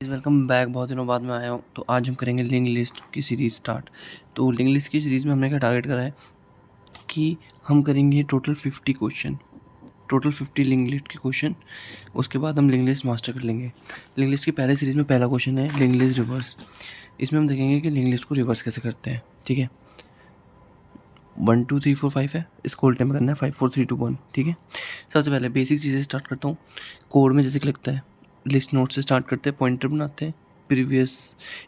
Welcome back. बहुत दिनों बाद मैं आया हूँ। तो आज हम करेंगे लिंक लिस्ट की सीरीज़ स्टार्ट। तो लिंक लिस्ट की सीरीज़ में हमने क्या टारगेट करा है कि हम करेंगे total 50 question, total 50 link list के क्वेश्चन। उसके बाद हम लिंक लिस्ट मास्टर कर लेंगे। लिंक लिस्ट की पहले सीरीज़ में पहला क्वेश्चन है लिंक लिस्ट रिवर्स। इसमें हम देखेंगे कि लिंक लिस्ट को रिवर्स कैसे करते हैं। ठीक है, 1 2 3 4 5 है, इसको उल्टे में करना है 5 4 3 2 1। ठीक है, सबसे पहले बेसिक चीज़ें स्टार्ट करता हूँ। कोड में जैसे कि लगता है लिस्ट नोट से स्टार्ट करते हैं, पॉइंटर बनाते हैं, प्रीवियस।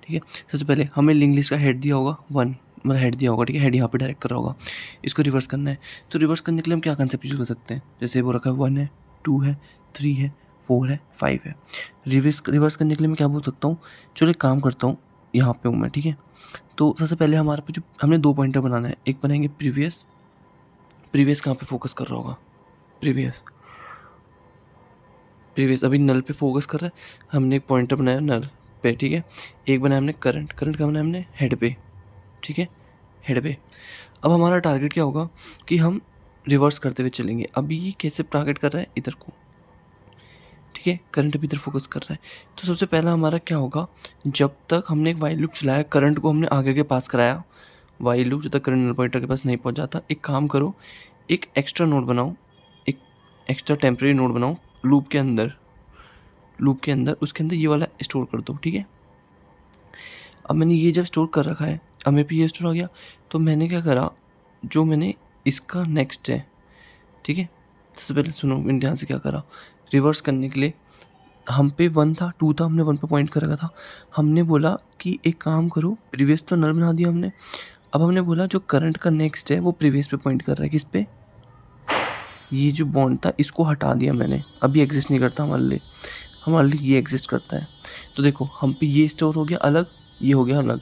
ठीक है, सबसे पहले हमें लिंक लिस्ट का हेड दिया होगा 1, मतलब हेड दिया होगा। ठीक है, हेड यहाँ पे डायरेक्ट कर रहा होगा, इसको रिवर्स करना है। तो रिवर्स करने के लिए हम क्या कंसेप्ट यूज़ कर सकते हैं, जैसे वो रखा है 1 है, 2 है, 3 है, 4 है, 5 है। रिवर्स करने के लिए मैं क्या बोल सकता हूँ, चलो एक काम करता हूँ, यहाँ पे हूँ मैं। ठीक है, तो सबसे पहले हमारे पे जो हमने 2 पॉइंटर बनाना है, एक बनाएंगे प्रीवियस। प्रीवियस कहाँ पे फोकस कर रहा होगा, प्रीवियस प्रीवियस अभी नल पे फोकस कर रहा है। हमने एक पॉइंटर बनाया नल पे। ठीक है, एक बनाया हमने करंट, करंट का बनाया हमने हेड पे। ठीक है, हेड पे। अब हमारा टारगेट क्या होगा कि हम रिवर्स करते हुए चलेंगे। अभी ये कैसे टारगेट कर रहा है, इधर को। ठीक है, करंट भी इधर फोकस कर रहा है। तो सबसे पहला हमारा क्या होगा, जब तक हमने एक वाइल लूप चलाया, करंट को हमने आगे के पास कराया। वाइल लूप जब तक करंट नल पॉइंटर के पास नहीं पहुंच जाता, एक काम करो, एक एक्स्ट्रा नोड बनाओ, एक एक्स्ट्रा टेम्प्रेरी नोड बनाओ लूप के अंदर। लूप के अंदर उसके अंदर ये वाला स्टोर कर दो। ठीक है, अब मैंने ये जब स्टोर कर रखा है, अब मेरे पे ये स्टोर आ गया, तो मैंने क्या करा, जो मैंने इसका नेक्स्ट है। ठीक है, सबसे पहले सुनो मैंने ध्यान से क्या करा। रिवर्स करने के लिए हम पे 1 था, 2 था, हमने 1 पे पॉइंट कर रखा था। हमने बोला कि एक काम करो, प्रीवियस तो नल बना दिया हमने। अब हमने बोला जो करंट का नेक्स्ट है वो प्रीवियस पे पॉइंट कर रहा है। किस पे, ये जो बॉन्ड था इसको हटा दिया मैंने, अभी एग्जिस्ट नहीं करता हमारे लिए। हमारे लिए ये एग्जिस्ट करता है। तो देखो हम पे ये स्टोर हो गया अलग, ये हो गया अलग।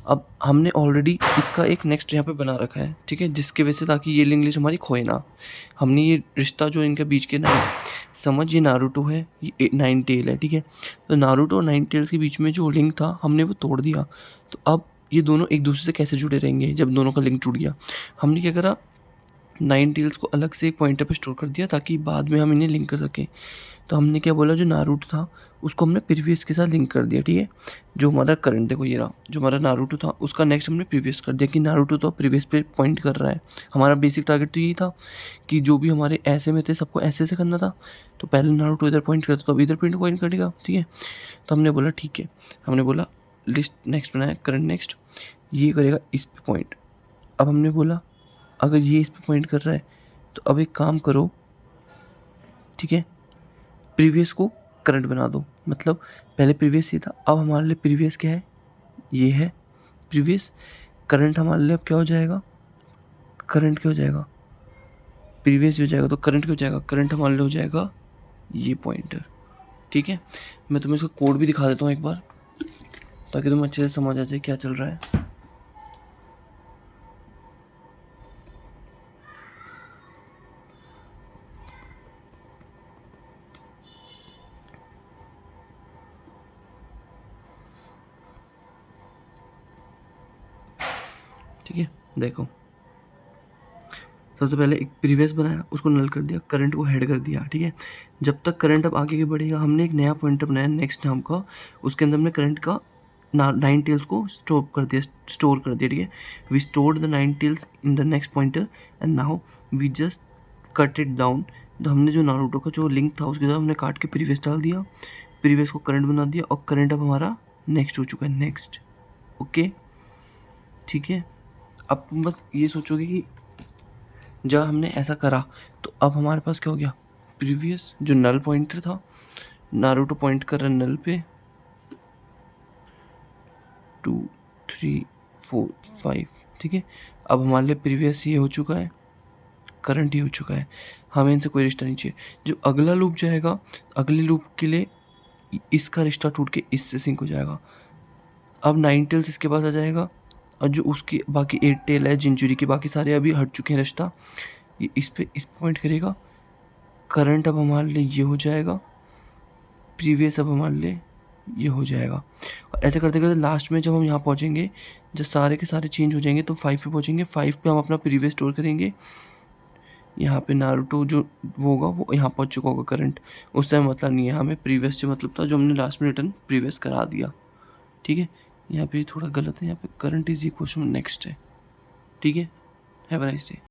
अब हमने ऑलरेडी इसका एक नेक्स्ट यहाँ पे बना रखा है। ठीक है, जिसके वजह से ताकि ये लिंक लिस्ट हमारी खोए ना। हमने ये रिश्ता जो इनके बीच के ना, समझ, ये नारुतो है, ये 9 टेल है। ठीक है, तो नारुतो और 9 टेल्स के बीच में जो लिंक था हमने वो तोड़ दिया। तो अब ये दोनों एक दूसरे से कैसे जुड़े रहेंगे जब दोनों का लिंक टूट गया। हमने क्या करा, 9 टेल्स को अलग से एक पॉइंटर पे स्टोर कर दिया ताकि बाद में हम इन्हें लिंक कर सकें। तो हमने क्या बोला, जो नारुतो था उसको हमने प्रीवियस के साथ लिंक कर दिया। ठीक है, जो हमारा करंट, देखो ये रहा, जो हमारा नारुतो था उसका नेक्स्ट हमने प्रीवियस कर दिया कि नारुतो तो प्रीवियस पे पॉइंट कर रहा है। हमारा बेसिक टारगेट तो यही था कि जो भी हमारे ऐसे में थे सबको ऐसे ऐसे करना था। तो पहले नारुतो इधर पॉइंट करता तो अब इधर पॉइंट करेगा। ठीक है, तो हमने बोला ठीक है, हमने बोला लिस्ट नेक्स्ट बनाया, करंट नेक्स्ट, ये करेगा इस पे पॉइंट। अब हमने बोला अगर ये इस पे पॉइंट कर रहा है तो अब एक काम करो, ठीक है, प्रीवियस को करंट बना दो। मतलब पहले प्रीवियस ये था, अब हमारे लिए प्रीवियस क्या है, ये है प्रीवियस। करंट हमारे लिए अब क्या हो जाएगा, करंट क्या हो जाएगा, प्रीवियस हो जाएगा। तो करंट क्या हो जाएगा, करंट हमारे लिए हो जाएगा ये पॉइंटर। ठीक है, मैं तुम्हें इसका कोड भी दिखा देता हूँ एक बार ताकि तुम्हें अच्छे से समझ आ जाए क्या चल रहा है। ठीक है, देखो सबसे पहले एक प्रीवियस बनाया, उसको नल कर दिया, करंट को हेड कर दिया। ठीक है, जब तक करंट अब आगे बढ़ेगा हमने एक नया पॉइंटर बनाया नेक्स्ट नाम का, उसके अंदर हमने करंट का 9 टेल्स को स्टोर कर दिया। ठीक है, we stored the 9 tails in the next pointer and now we just cut it down. तो हमने जो नारुतो का जो लिंक था उसके साथ हमने काट के प्रीवियस डाल दिया, प्रीवियस को करंट बना दिया और करंट अब हमारा नेक्स्ट हो चुका है, नेक्स्ट। ओके, ठीक है, अब तुम बस ये सोचोगे कि जब हमने ऐसा करा तो अब हमारे पास क्या हो गया, प्रीवियस जो नल पॉइंटर था, नारुतो पॉइंट कर रहा है नल पे, 2 3 4 5। ठीक है, अब हमारे लिए प्रीवियस ये हो चुका है, करंट ही हो चुका है, हमें इनसे कोई रिश्ता नहीं चाहिए। जो अगला लूप जाएगा, अगले लूप के लिए इसका रिश्ता टूट के इससे सिंक हो जाएगा। अब 9 टेल्स इसके पास आ जाएगा और जो उसकी बाकी 8 टेल है जिंजुरी के, बाकी सारे अभी हट चुके हैं रिश्ता, ये इस पे पॉइंट करेगा। करंट अब हमारे लिए ये हो जाएगा, प्रीवियस अब हमारे लिए ये हो जाएगा। और ऐसे करते करते लास्ट में जब हम यहाँ पहुँचेंगे, जब सारे के सारे चेंज हो जाएंगे तो 5 पे पहुँचेंगे। 5 पे हम अपना प्रीवियस स्टोर करेंगे, यहाँ पे नारुतो जो वो होगा वो यहाँ पहुँच चुका होगा करंट, उससे हमें मतलब नहीं है, हमें प्रीवियस से मतलब था जो हमने लास्ट में रिटर्न प्रीवियस करा दिया। ठीक है, यहाँ पे थोड़ा गलत है, यहाँ पे current is equal to next है। ठीक है, हैव अ नाइस डे।